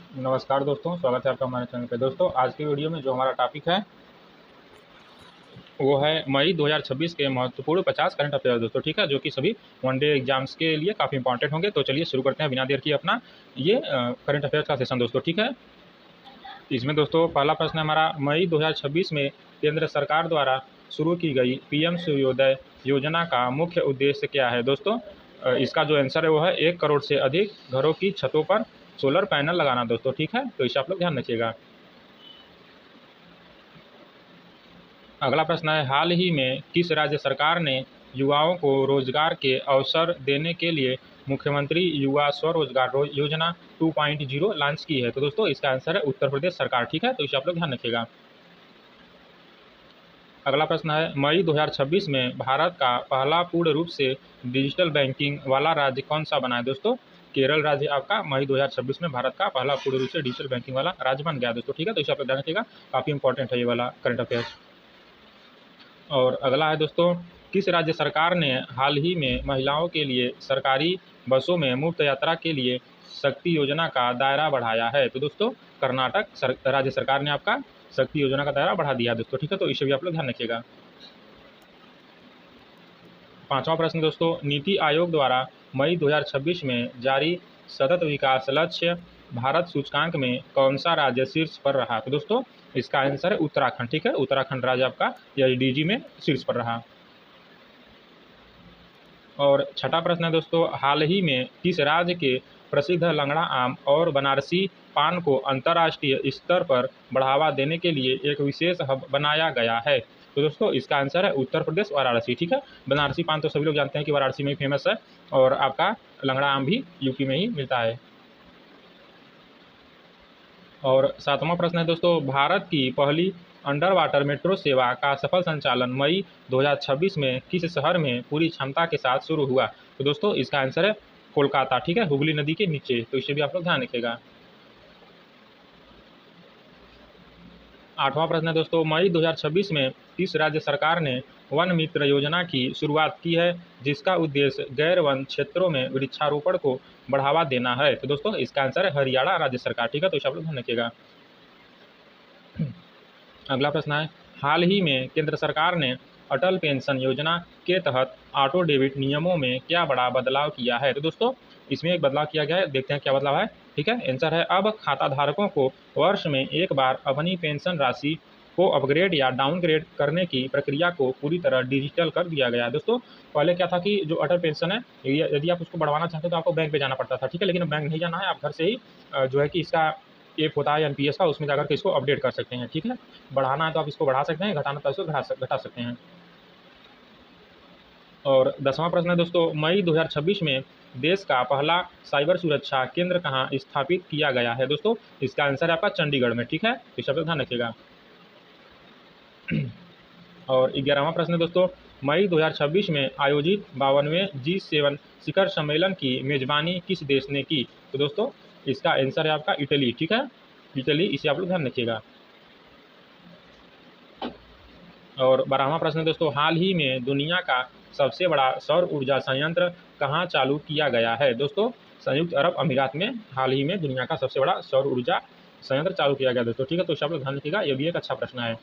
नमस्कार दोस्तों, स्वागत है आपका हमारे चैनल पे। दोस्तों, आज की वीडियो में जो हमारा टॉपिक है वो है मई 2026 के महत्वपूर्ण 50 करंट अफेयर दोस्तों, ठीक है, जो कि सभी वनडे एग्जाम्स के लिए काफ़ी इंपॉर्टेंट होंगे। तो चलिए शुरू करते हैं बिना देर किए अपना ये करंट अफेयर्स का सेशन दोस्तों, ठीक है। इसमें दोस्तों पहला प्रश्न है हमारा, मई 2026 में केंद्र सरकार द्वारा शुरू की गई पीएम सूर्योदय योजना का मुख्य उद्देश्य क्या है दोस्तों? इसका जो आंसर है वो है 1 करोड़ से अधिक घरों की छतों पर सोलर पैनल लगाना दोस्तों, ठीक है। तो इसे आप लोग ध्यान रखिएगा। अगला प्रश्न है, हाल ही में किस राज्य सरकार ने युवाओं को रोजगार के अवसर देने के लिए मुख्यमंत्री युवा स्वरोजगार योजना 2.0 लॉन्च की है? तो दोस्तों इसका आंसर है उत्तर प्रदेश सरकार, ठीक है। तो इसे आप लोग ध्यान रखिएगा। अगला प्रश्न है, मई 2026 में भारत का पहला पूर्ण रूप से डिजिटल बैंकिंग वाला राज्य कौन सा बना है दोस्तों? केरल राज्य आपका मई 2026 में भारत का पहला पूर्ण रूप से डिजिटल बैंकिंग वाला राज्य बन गया दोस्तों, ठीक है। तो इसे आप लोग ध्यान रखिएगा, काफ़ी इंपॉर्टेंट है ये वाला करंट अफेयर्स। और अगला है दोस्तों, किस राज्य सरकार ने हाल ही में महिलाओं के लिए सरकारी बसों में मुफ्त यात्रा के लिए शक्ति योजना का दायरा बढ़ाया है? तो दोस्तों कर्नाटक राज्य सरकार ने आपका शक्ति योजना का दायरा बढ़ा दिया दोस्तों, ठीक है। तो इसे भी आप लोग ध्यान रखिएगा। पांचवा प्रश्न दोस्तों, नीति आयोग द्वारा मई 2026 में जारी सतत विकास लक्ष्य भारत सूचकांक में कौन सा राज्य शीर्ष पर रहा? तो दोस्तों इसका आंसर है उत्तराखंड, ठीक है। उत्तराखंड राज्य आपका एसडीजी में शीर्ष पर रहा। और छठा प्रश्न है दोस्तों, हाल ही में किस राज्य के प्रसिद्ध लंगड़ा आम और बनारसी पान को अंतर्राष्ट्रीय स्तर पर बढ़ावा देने के लिए एक विशेष हब बनाया गया है? तो दोस्तों इसका आंसर है उत्तर प्रदेश वाराणसी, ठीक है। बनारसी पान तो सभी लोग जानते हैं कि वाराणसी में ही फेमस है, और आपका लंगड़ा आम भी यूपी में ही मिलता है। और सातवां प्रश्न है दोस्तों, भारत की पहली अंडर वाटर मेट्रो सेवा का सफल संचालन मई 2026 में किस शहर में पूरी क्षमता के साथ शुरू हुआ? तो दोस्तों इसका आंसर है कोलकाता, ठीक है, हुगली नदी के नीचे। तो इसे भी आप लोग ध्यान रखिएगा। आठवां प्रश्न है दोस्तों, मई 2026 में किस राज्य सरकार ने वन मित्र योजना की शुरुआत की है, जिसका उद्देश्य गैर वन क्षेत्रों में वृक्षारोपण को बढ़ावा देना है? तो दोस्तों इसका आंसर है हरियाणा राज्य सरकार, ठीक है। तो इसे आप लोग ध्यान रखिएगा। अगला प्रश्न है, हाल ही में केंद्र सरकार ने अटल पेंशन योजना के तहत ऑटो डेबिट नियमों में क्या बड़ा बदलाव किया है? तो दोस्तों इसमें एक बदलाव किया गया है, देखते हैं क्या बदलाव है, ठीक है। आंसर है, अब खाता धारकों को वर्ष में एक बार अपनी पेंशन राशि को अपग्रेड या डाउनग्रेड करने की प्रक्रिया को पूरी तरह डिजिटल कर दिया गया है दोस्तों। पहले क्या था कि जो अटल पेंशन है, यदि आप उसको बढ़वाना चाहते हो तो आपको बैंक पे जाना पड़ता था, ठीक है। लेकिन अब बैंक नहीं जाना है, आप घर से ही जो है कि इसका ऐप होता है एनपीएस का, उसमें जाकर के इसको अपडेट कर सकते हैं, ठीक है। बढ़ाना है तो आप इसको बढ़ा सकते हैं, घटाना तो इसको घटा सकते हैं। और 10वां प्रश्न है दोस्तों, मई 2026 में देश का पहला साइबर सुरक्षा केंद्र कहाँ स्थापित किया गया है? दोस्तों इसका आंसर है आपका चंडीगढ़ में, ठीक है। इस शब्द ध्यान रखिएगा। और 11वां प्रश्न है दोस्तों, मई 2026 में आयोजित 52वें G7 शिखर सम्मेलन की मेजबानी किस देश ने की? तो दोस्तों इसका आंसर है आपका इटली, ठीक है, इटली। इसे आप लोग ध्यान रखिएगा। और 12वां प्रश्न दोस्तों, हाल ही में दुनिया का सबसे बड़ा सौर ऊर्जा संयंत्र कहाँ चालू किया गया है? दोस्तों संयुक्त अरब अमीरात में हाल ही में दुनिया का सबसे बड़ा सौर ऊर्जा संयंत्र चालू किया गया दोस्तों, ठीक है। तो इसे आप लोग ध्यान रखिएगा, ये भी एक अच्छा प्रश्न है।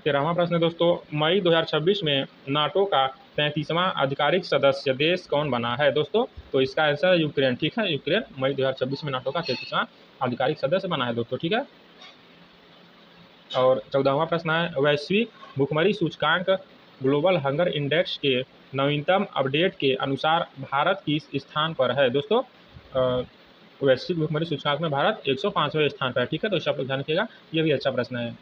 13वां प्रश्न दोस्तों, मई 2026 में नाटो का 35वां आधिकारिक सदस्य देश कौन बना है? दोस्तों तो इसका आंसर है यूक्रेन, ठीक है। यूक्रेन मई 2026 में नाटो का 33वां आधिकारिक सदस्य बना है दोस्तों, ठीक है। और 14वां प्रश्न है, वैश्विक भुखमरी सूचकांक ग्लोबल हंगर इंडेक्स के नवीनतम अपडेट के अनुसार भारत किस स्थान पर है? दोस्तों वैश्विक भुखमरी सूचकांक में भारत 105वें स्थान पर है, ठीक है। तो इसे आप लोग ध्यान रखिएगा, ये भी अच्छा प्रश्न है।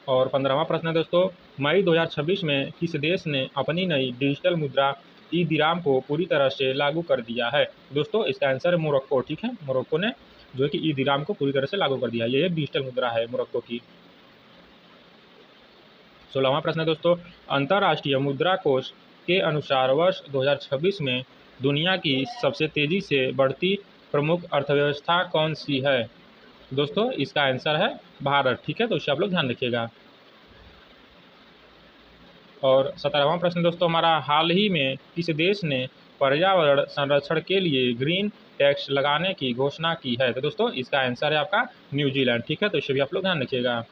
और 15वां प्रश्न है दोस्तों, मई 2026 में किस देश ने अपनी नई डिजिटल मुद्रा ई दिराम को पूरी तरह से लागू कर दिया है? दोस्तों इसका आंसर है मोरक्को, ठीक है। मोरक्को ने जो है कि ई दिराम को पूरी तरह से लागू कर दिया, ये एक डिजिटल मुद्रा है मोरक्को की। 16वां प्रश्न है दोस्तों, अंतर्राष्ट्रीय मुद्रा कोष के अनुसार वर्ष 2026 में दुनिया की सबसे तेजी से बढ़ती प्रमुख अर्थव्यवस्था कौन सी है? दोस्तों इसका आंसर है भारत, ठीक है। तो इसे आप लोग ध्यान रखिएगा। और 17वां प्रश्न दोस्तों हमारा, हाल ही में किस देश ने पर्यावरण संरक्षण के लिए ग्रीन टैक्स लगाने की घोषणा की है? तो दोस्तों इसका आंसर है आपका न्यूजीलैंड। ठीक है, तो इसे भी आप लोग ध्यान रखिएगा।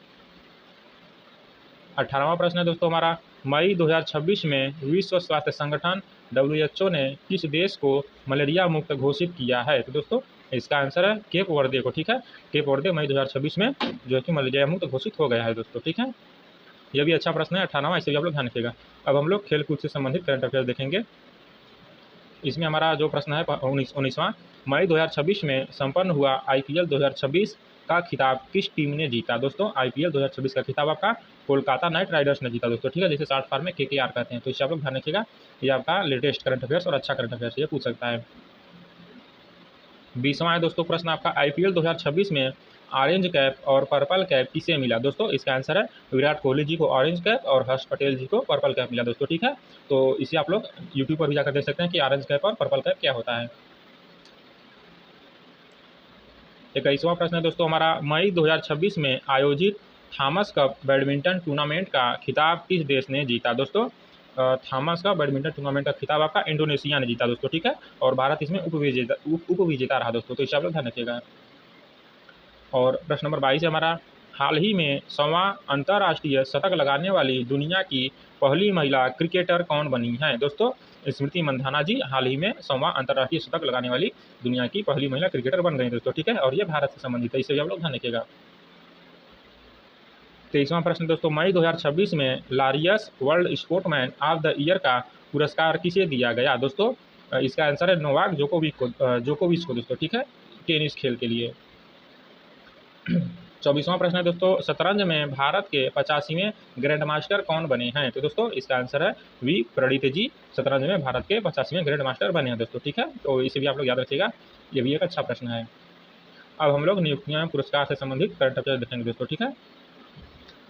18वां प्रश्न है दोस्तों हमारा, मई 2026 में विश्व स्वास्थ्य संगठन WHO ने किस देश को मलेरिया मुक्त घोषित किया है? तो दोस्तों इसका आंसर है केप वर्दे को। ठीक है, केप वर्दे मई 2026 में जो है कि मलेरिया मुक्त घोषित हो गया है दोस्तों। ठीक है, यह भी अच्छा प्रश्न है 18वां, इसे भी आप लोग ध्यान रखिएगा। अब हम लोग खेल कूद से संबंधित करंट अफेयर देखेंगे। इसमें हमारा जो प्रश्न है 19वां, मई 2026 में संपन्न हुआ IPL 2026 का खिताब किस टीम ने जीता? दोस्तों IPL 2026 का खिताब आपका कोलकाता नाइट राइडर्स ने जीता दोस्तों। ठीक है, जिसे शॉर्ट फॉर्म में KKR कहते हैं। तो इससे आप लोग ध्यान रखिएगा, ये आपका लेटेस्ट करंट अफेयर्स और अच्छा करंट अफेयर्स ये पूछ सकता है। 20वां है दोस्तों प्रश्न आपका, IPL 2026 में ऑरेंज कैप और पर्पल कैप किसे मिला? दोस्तों इसका आंसर है विराट कोहली जी को ऑरेंज कैप और हर्ष पटेल जी को पर्पल कैप मिला दोस्तों। ठीक है, तो इसे आप लोग यूट्यूब पर भी जाकर देख सकते हैं कि ऑरेंज कैप और पर्पल कैप क्या होता है। 21वां प्रश्न है दोस्तों हमारा, मई 2026 में आयोजित थॉमस कप बैडमिंटन टूर्नामेंट का खिताब किस देश ने जीता? दोस्तों थॉमस कप बैडमिंटन टूर्नामेंट का खिताब आपका इंडोनेशिया ने जीता दोस्तों। ठीक है, और भारत इसमें उपविजेता रहा दोस्तों। तो इसे आप लोग ध्यान रखिएगा। और प्रश्न नंबर 22 है हमारा, हाल ही में 100वां अंतर्राष्ट्रीय शतक लगाने वाली दुनिया की पहली महिला क्रिकेटर कौन बनी है? दोस्तों स्मृति मंधाना जी हाल ही में 100वां अंतर्राष्ट्रीय शतक लगाने वाली दुनिया की पहली महिला क्रिकेटर बन गई दोस्तों। ठीक है, और ये भारत से संबंधित है, इसे भी आप लोग ध्यान रखिएगा। 23वां प्रश्न दोस्तों, मई 2026 में Laureus world sportsman of the year का पुरस्कार किसे दिया गया? दोस्तों इसका आंसर है नोवाक जोकोविच को दोस्तों। ठीक है, टेनिस खेल के लिए। 24वां प्रश्न है दोस्तों, शतरंज में भारत के 85वें ग्रैंड मास्टर कौन बने हैं? तो दोस्तों इसका आंसर है वी प्रणीत जी, शतरंज में भारत के 85वें ग्रैंड मास्टर बने हैं दोस्तों। ठीक है, तो इसे भी आप लोग याद रखिएगा, ये भी एक अच्छा प्रश्न है। अब हम लोग नियुक्तियां पुरस्कार से संबंधित करंट अफेयर देखेंगे दोस्तों। ठीक है,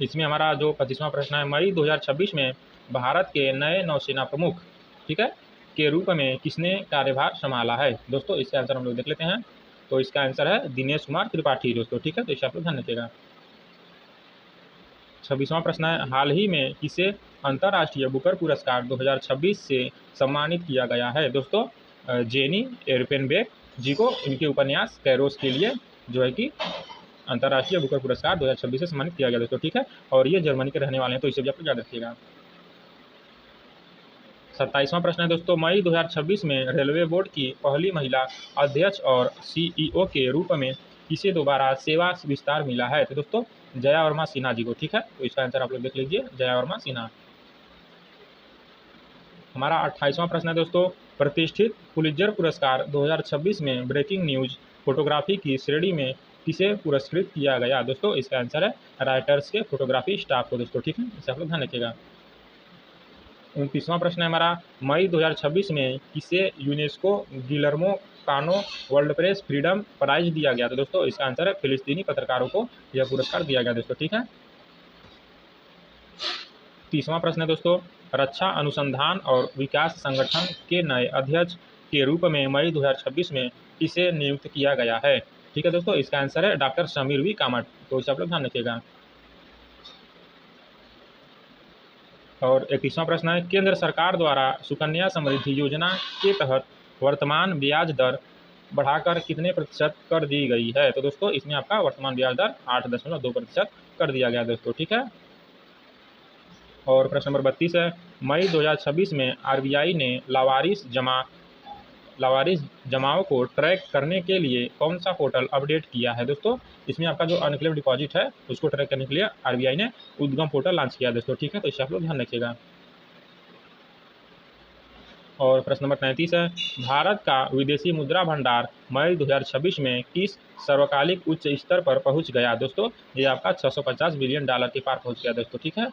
इसमें हमारा जो 25वां प्रश्न है, मई 2026 में भारत के नए नौसेना प्रमुख ठीक है के रूप में किसने कार्यभार संभाला है? दोस्तों इसका आंसर हम लोग देख लेते हैं। तो इसका आंसर है दिनेश कुमार त्रिपाठी दोस्तों। ठीक है, तो इसे आप लोग ध्यान रखिएगा। 26वां प्रश्न है, हाल ही में किसे अंतर्राष्ट्रीय बुकर पुरस्कार 2026 से सम्मानित किया गया है? दोस्तों जेनी एरपेनबेक जी को इनके उपन्यास कैरोस के लिए जो है कि अंतर्राष्ट्रीय बुकर पुरस्कार 2026 से सम्मानित किया गया दोस्तों। ठीक है, और ये जर्मनी के रहने वाले हैं, तो इसे भी आप लोग याद रखिएगा। 27वां प्रश्न है दोस्तों, मई 2026 में रेलवे बोर्ड की पहली महिला अध्यक्ष और CEO के रूप में किसे दोबारा सेवा विस्तार मिला है? तो दोस्तों जया वर्मा सिन्हा जी को। ठीक है, तो इसका आंसर आप लोग देख लीजिए, जया वर्मा सिन्हा। हमारा 28वां प्रश्न है दोस्तों, प्रतिष्ठित पुलित्जर पुरस्कार 2026 में ब्रेकिंग न्यूज फोटोग्राफी की श्रेणी में किसे पुरस्कृत किया गया? दोस्तों इसका आंसर है राइटर्स के फोटोग्राफी स्टाफ को दोस्तों। ठीक है, इसे आप लोग ध्यान रखिएगा। 29वां प्रश्न है हमारा, मई 2026 में किसे यूनेस्को गिलर्मो कानो वर्ल्ड प्रेस फ्रीडम प्राइज दिया गया? तो दोस्तों इसका आंसर है फिलिस्तीनी पत्रकारों को यह पुरस्कार दिया गया दोस्तों। ठीक है, 30वां प्रश्न है दोस्तों, रक्षा अनुसंधान और विकास संगठन के नए अध्यक्ष के रूप में मई 2026 में किसे नियुक्त किया गया है? ठीक है दोस्तों, इसका आंसर है डॉक्टर समीर वी कामत। तो इसे आप लोग ध्यान रखिएगा। और 31वां प्रश्न है, केंद्र सरकार द्वारा सुकन्या समृद्धि योजना के तहत वर्तमान ब्याज दर बढ़ाकर कितने प्रतिशत कर दी गई है? तो दोस्तों इसमें आपका वर्तमान ब्याज दर 8.2% कर दिया गया दोस्तों। ठीक है, और प्रश्न नंबर 32 है, मई 2026 में RBI ने लावारिस जमाओं को ट्रैक करने के लिए कौन सा पोर्टल अपडेट किया है? दोस्तों इसमें आपका जो अनक्लेम डिपॉजिट है उसको ट्रैक करने के लिए RBI ने उद्गम पोर्टल लॉन्च किया दोस्तों। ठीक है, तो इसे आप लोग ध्यान रखिएगा। और प्रश्न नंबर 33 है, भारत का विदेशी मुद्रा भंडार मई 2026 में किस सर्वकालिक उच्च स्तर पर पहुंच गया? दोस्तों ये आपका $650 बिलियन के पार पहुंच गया दोस्तों। ठीक है,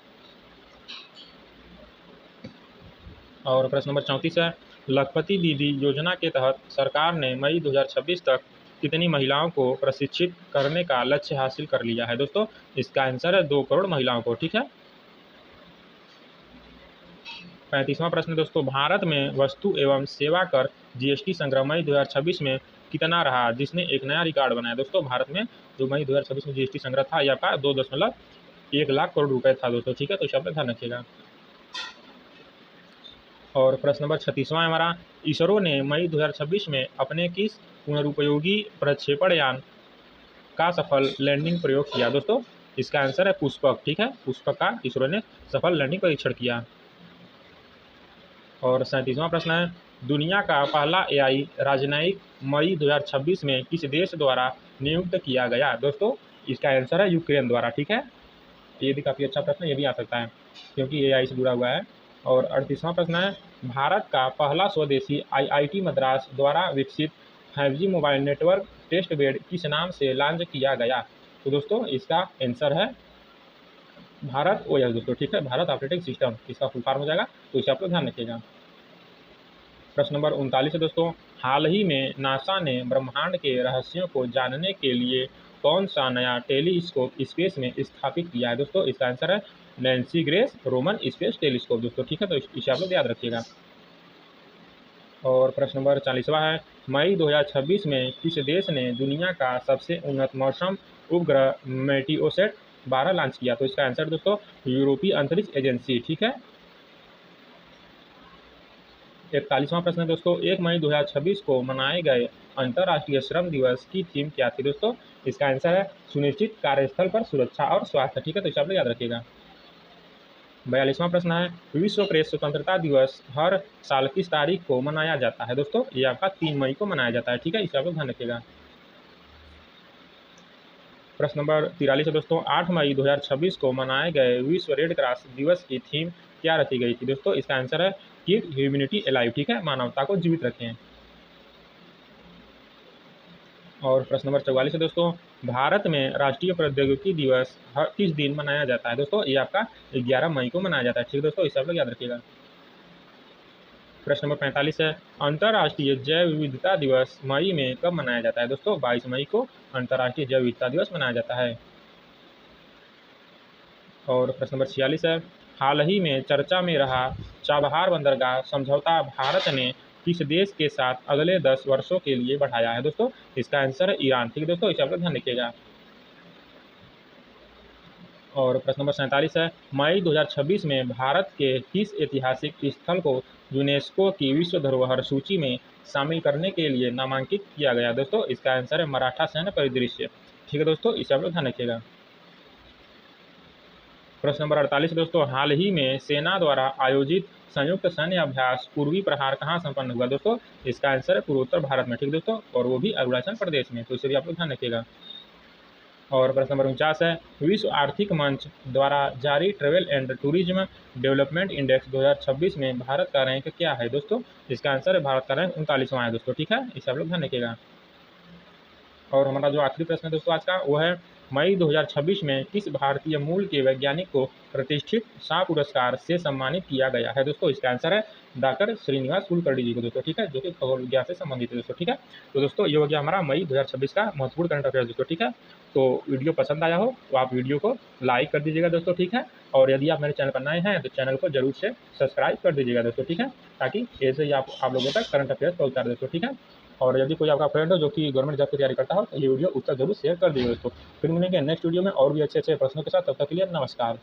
और प्रश्न नंबर 34 है, लखपति दीदी योजना के तहत सरकार ने मई 2026 तक कितनी महिलाओं को प्रशिक्षित करने का लक्ष्य हासिल कर लिया है? दोस्तों इसका आंसर है 2 करोड़ महिलाओं को। ठीक है, 35वां प्रश्न दोस्तों, भारत में वस्तु एवं सेवा कर GST संग्रह मई 2026 में कितना रहा, जिसने एक नया रिकॉर्ड बनाया? दोस्तों भारत में जो मई 2026 में GST संग्रह था यह आपका 2.1 लाख करोड़ रुपए था दोस्तों। ठीक है, तो इसे आप ध्यान रखिएगा। और प्रश्न नंबर 36वां है हमारा, इसरो ने मई 2026 में अपने किस पुनरुपयोगी प्रक्षेपण यान का सफल लैंडिंग प्रयोग किया? दोस्तों इसका आंसर है पुष्पक। ठीक है, पुष्पक का इसरो ने सफल लैंडिंग परीक्षण किया। और 37वां प्रश्न है, दुनिया का पहला एआई राजनयिक मई 2026 में किस देश द्वारा नियुक्त किया गया? दोस्तों इसका आंसर है यूक्रेन द्वारा। ठीक है, ये भी काफ़ी अच्छा प्रश्न, ये भी आ सकता है क्योंकि एआई से जुड़ा हुआ है। और 38वां प्रश्न है, भारत का पहला स्वदेशी आईआईटी मद्रास द्वारा विकसित 5G mobile network test bed किस नाम से लॉन्च किया गया? तो दोस्तों इसका आंसर है भारत ओएस दोस्तों। ठीक है, भारत ऑपरेटिंग सिस्टम इसका फुल फॉर्म हो जाएगा, तो इसे आप लोग ध्यान रखिएगा। प्रश्न नंबर 39 है दोस्तों, हाल ही में नासा ने ब्रह्मांड के रहस्यों को जानने के लिए कौन सा नया टेलीस्कोप स्पेस में स्थापित किया है? दोस्तों इसका आंसर है Nancy grace Roman space telescope दोस्तों। ठीक है, तो इसे आप लोग याद रखिएगा। और प्रश्न नंबर 40वां है, मई 2026 में किस देश ने दुनिया का सबसे उन्नत मौसम उपग्रह मेटियोसेट 12 लॉन्च किया? तो इसका आंसर दोस्तों यूरोपीय अंतरिक्ष एजेंसी। ठीक है। 41वां प्रश्न है दोस्तों, 1 मई 2026 को मनाए गए अंतर्राष्ट्रीय श्रम दिवस की थीम क्या थी? दोस्तों इसका आंसर है सुनिश्चित कार्यस्थल पर सुरक्षा और स्वास्थ्य। ठीक है, तो इसे आप लोग याद रखिएगा। 42वां प्रश्न है, विश्व प्रेस स्वतंत्रता दिवस हर साल किस तारीख को मनाया जाता है? दोस्तों ये आपका 3 मई को मनाया जाता है। ठीक है, इसे आप लोग ध्यान रखिएगा। प्रश्न नंबर 43 है दोस्तों, 8 मई 2026 को मनाए गए विश्व रेड क्रॉस दिवस की थीम क्या रखी गई थी? दोस्तों इसका आंसर है कीप ह्यूमैनिटी अलाइव। ठीक है, मानवता को जीवित रखें। और प्रश्न नंबर 44 है दोस्तों, भारत में राष्ट्रीय प्रौद्योगिकी दिवस किस दिन मनाया जाता है? दोस्तों ये आपका 11 मई को मनाया जाता है। ठीक है दोस्तों, इसे आप लोग याद रखिएगा। प्रश्न नंबर 45 है, अंतर्राष्ट्रीय जैव विविधता दिवस मई में कब मनाया जाता है? दोस्तों 22 मई को अंतर्राष्ट्रीय जैव विविधता दिवस मनाया जाता है। और प्रश्न नंबर 46 है, हाल ही में चर्चा में रहा चाबहार बंदरगाह समझौता भारत ने किस देश के साथ अगले 10 वर्षों के लिए बढ़ाया है? दोस्तों इसका आंसर है ईरान। ठीक है दोस्तों, इसे आप लोग ध्यान रखिएगा। और प्रश्न नंबर 47 है, मई 2026 में भारत के किस ऐतिहासिक स्थल को यूनेस्को की विश्व धरोहर सूची में शामिल करने के लिए नामांकित किया गया? दोस्तों इसका आंसर है मराठा सैन्य परिदृश्य। ठीक है दोस्तों, इसे आप लोग ध्यान रखिएगा। प्रश्न नंबर 48 दोस्तों, हाल ही में सेना द्वारा आयोजित संयुक्त सैन्य अभ्यास पूर्वी प्रहार कहाँ संपन्न हुआ? दोस्तों इसका आंसर है पूर्वोत्तर भारत में। ठीक दोस्तों, और वो भी अरुणाचल प्रदेश में, तो इसे भी आप लोग ध्यान रखिएगा। और प्रश्न नंबर 49 है, विश्व आर्थिक मंच द्वारा जारी travel and tourism development index 2026 में भारत का रैंक क्या है? दोस्तों इसका आंसर है भारत का रैंक 39वां है दोस्तों। ठीक है, इसे आप लोग ध्यान रखिएगा। और हमारा जो आखिरी प्रश्न है दोस्तों आज का, वो है मई 2026 में किस भारतीय मूल के वैज्ञानिक को प्रतिष्ठित शाह पुरस्कार से सम्मानित किया गया है? दोस्तों इसका आंसर है डॉक्टर श्रीनिवास कुलकर्णी जी को दोस्तों। ठीक है, जो कि खगोल विज्ञान से संबंधित है दोस्तों। ठीक है, तो दोस्तों ये हो गया हमारा मई 2026 का महत्वपूर्ण करंट अफेयर दोस्तों। ठीक है, तो वीडियो पसंद आया हो तो आप वीडियो को लाइक कर दीजिएगा दोस्तों। ठीक है, और यदि आप मेरे चैनल पर नए हैं तो चैनल को जरूर से सब्सक्राइब कर दीजिएगा दोस्तों। ठीक है, ताकि ऐसे ही आप लोगों तक करंट अफेयर पहुँचा दे दोस्तों। ठीक है, और यदि कोई आपका फ्रेंड हो जो कि गवर्नमेंट जॉब की तैयारी करता हो तो ये वीडियो उसका जरूर शेयर कर दीजिएगा दोस्तों। फिर मिलेंगे नेक्स्ट वीडियो में और भी अच्छे अच्छे प्रश्नों के साथ। तब तक के लिए नमस्कार।